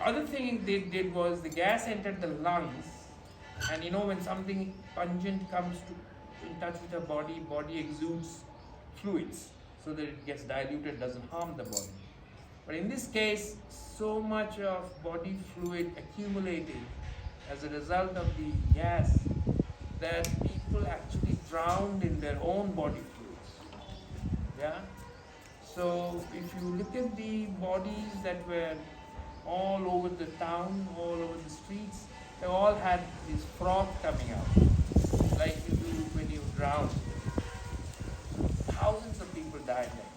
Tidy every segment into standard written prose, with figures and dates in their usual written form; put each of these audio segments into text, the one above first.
Other thing they did was the gas entered the lungs, and when something pungent comes in touch with the body exudes fluids so that it gets diluted, doesn't harm the body. But in this case, so much of body fluid accumulated as a result of the gas that people actually drowned in their own body fluids. Yeah. So if you look at the bodies that were all over the town, all over the streets, they all had this froth coming out, like you do when you drown. Thousands of people died like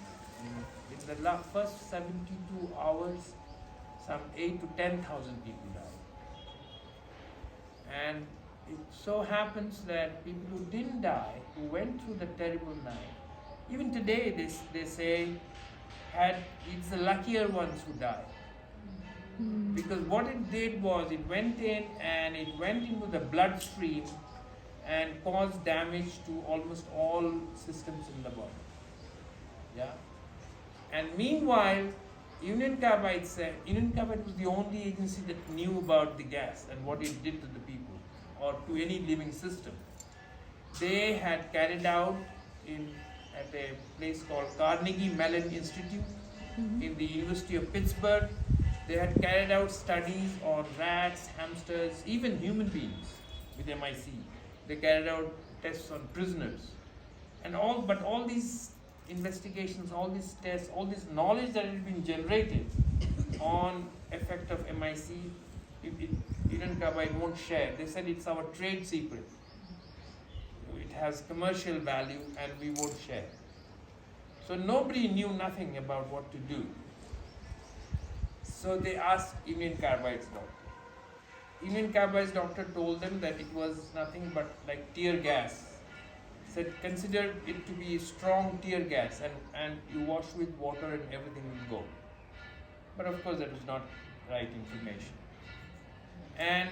that. In the first 72 hours, some 8 to 10,000 people died. And it so happens that people who didn't die, who went through the terrible night, even today they say it's the luckier ones who died. Because what it did was it went in and it went into the bloodstream and caused damage to almost all systems in the body. Yeah. And meanwhile, Union Carbide was the only agency that knew about the gas and what it did to the people or to any living system. They had carried out at a place called Carnegie Mellon Institute in the University of Pittsburgh. They had carried out studies on rats, hamsters, even human beings with MIC. They carried out tests on prisoners. But all these investigations, all these tests, all this knowledge that had been generated on effect of MIC, Union Carbide won't share. They said it's our trade secret. It has commercial value and we won't share. So nobody knew nothing about what to do. So they asked Union Carbide's doctor. Union Carbide's doctor told them that it was nothing but like tear gas. Said consider it to be strong tear gas and you wash with water and everything will go. But of course that was not right information. And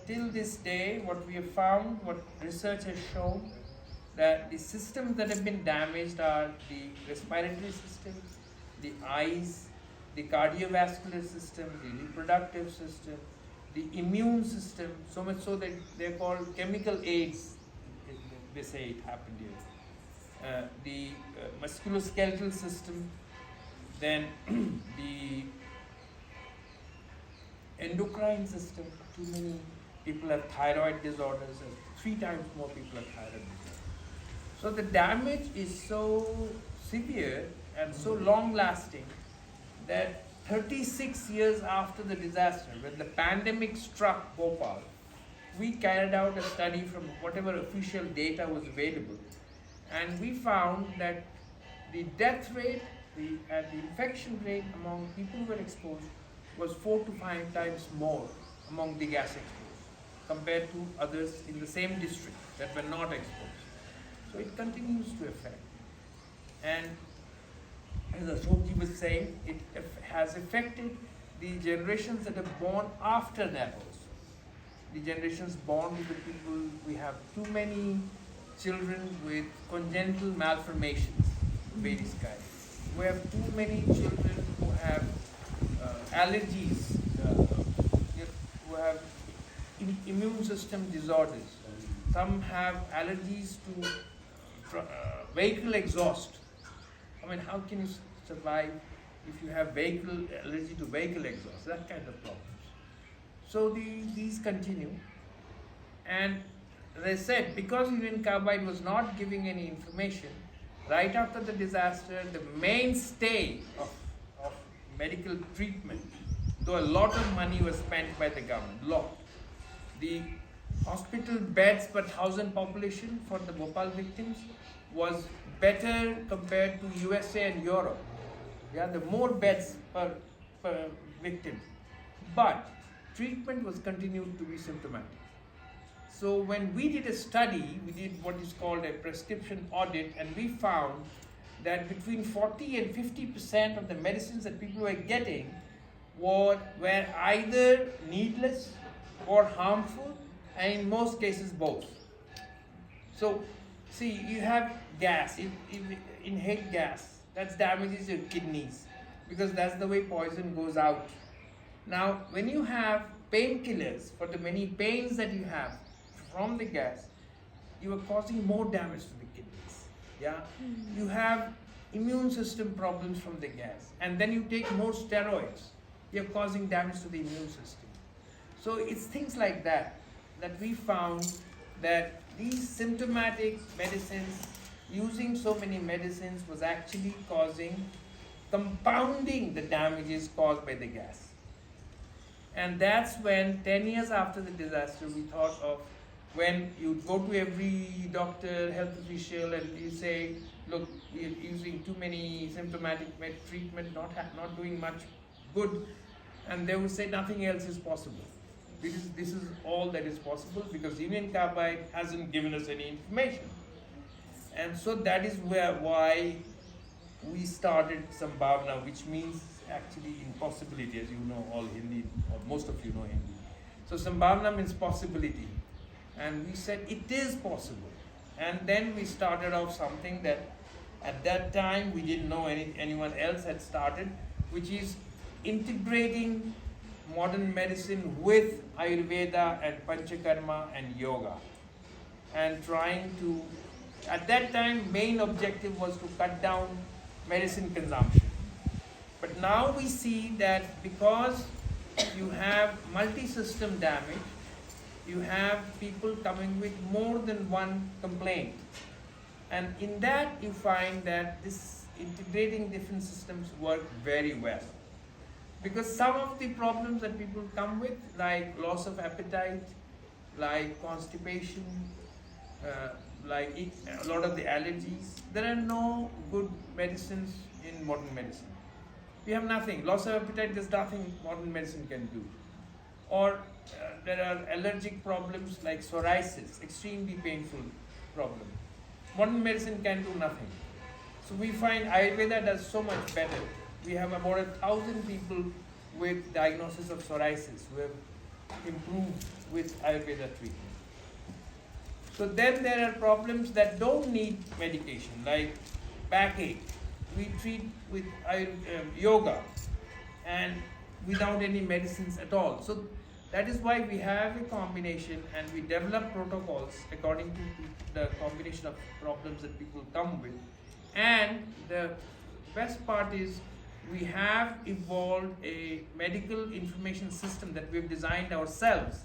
till this day, what we have found, what research has shown, that the systems that have been damaged are the respiratory system, the eyes, the cardiovascular system, the reproductive system, the immune system, so much so that they're called chemical AIDS, they say it happened here. The musculoskeletal system, then the endocrine system. Too many people have thyroid disorders, and 3 times more people have thyroid disorders. So the damage is so severe and so long lasting that 36 years after the disaster, when the pandemic struck Bhopal, we carried out a study from whatever official data was available, and we found that the death rate and the infection rate among people who were exposed was 4 to 5 times more among the gas exposed compared to others in the same district that were not exposed. So it continues to affect. And as Ashokji was saying, it has affected the generations that are born after that also. The generations born with the people, we have too many children with congenital malformations of various kinds. We have too many children who have allergies, who have immune system disorders. Some have allergies to vehicle exhaust. I mean, how can you survive if you have allergy to vehicle exhaust? That kind of problems. So these continue. And as I said, because Union Carbide was not giving any information, right after the disaster, the mainstay of medical treatment, though a lot of money was spent by the government, the hospital beds per 1,000 population for the Bhopal victims was better compared to USA and Europe. Yeah, the more beds per victim. But treatment was continued to be symptomatic. So when we did a study, we did what is called a prescription audit, and we found that between 40 and 50% of the medicines that people were getting were either needless or harmful, and in most cases both. So see, you have gas, inhaled gas, that damages your kidneys, because that's the way poison goes out. Now, when you have painkillers for the many pains that you have from the gas, you are causing more damage to the kidneys. Yeah, you have immune system problems from the gas, and then you take more steroids, you're causing damage to the immune system. So it's things like that that we found that these symptomatic medicines, using so many medicines, was actually compounding the damages caused by the gas. And that's when 10 years after the disaster, we thought of, when you go to every doctor, health official, and you say, look, we're using too many symptomatic treatment, not doing much good, and they will say nothing else is possible. This is all that is possible, because Union Carbide hasn't given us any information. And so that is why we started Sambhavna, which means actually impossibility, as you know, all Hindi, or most of you know Hindi. So Sambhavna means possibility. And we said it is possible. And then we started off something that at that time we didn't know anyone else had started, which is integrating modern medicine with Ayurveda and Panchakarma and yoga. And trying to, at that time, main objective was to cut down medicine consumption. But now we see that because you have multi-system damage, you have people coming with more than one complaint. And in that you find that this integrating different systems work very well. Because some of the problems that people come with, like loss of appetite, like constipation, like a lot of the allergies, there are no good medicines in modern medicine. We have nothing. Loss of appetite, there's nothing modern medicine can do. Or there are allergic problems like psoriasis, extremely painful problem. Modern medicine can do nothing. So we find Ayurveda does so much better. We have about 1,000 people with diagnosis of psoriasis who have improved with Ayurveda treatment. So then there are problems that don't need medication, like backache. We treat with yoga and without any medicines at all. So that is why we have a combination, and we develop protocols according to the combination of problems that people come with. And the best part is we have evolved a medical information system that we've designed ourselves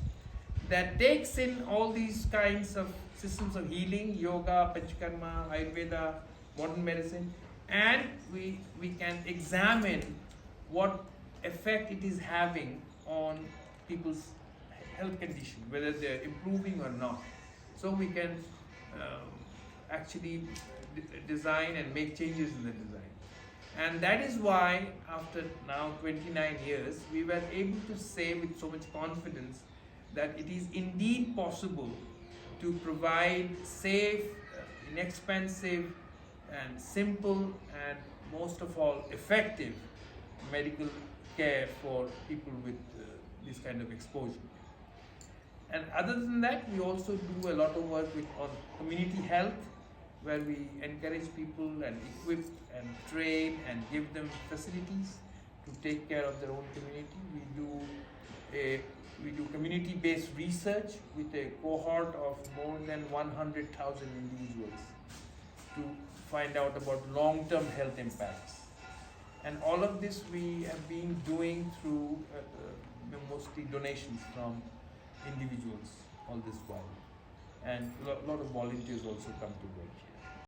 that takes in all these kinds of systems of healing, yoga, Panchakarma, Ayurveda, modern medicine, and we can examine what effect it is having on people's health condition, whether they're improving or not. So we can actually design and make changes in the design. And that is why after now 29 years, we were able to say with so much confidence that it is indeed possible to provide safe, inexpensive, and simple, and most of all effective medical care for people with this kind of exposure. And other than that, we also do a lot of work on community health, where we encourage people and equip and train and give them facilities to take care of their own community. We do community-based research with a cohort of more than 100,000 individuals to find out about long-term health impacts. And all of this we have been doing through mostly donations from individuals all this while. And a lot of volunteers also come to work here.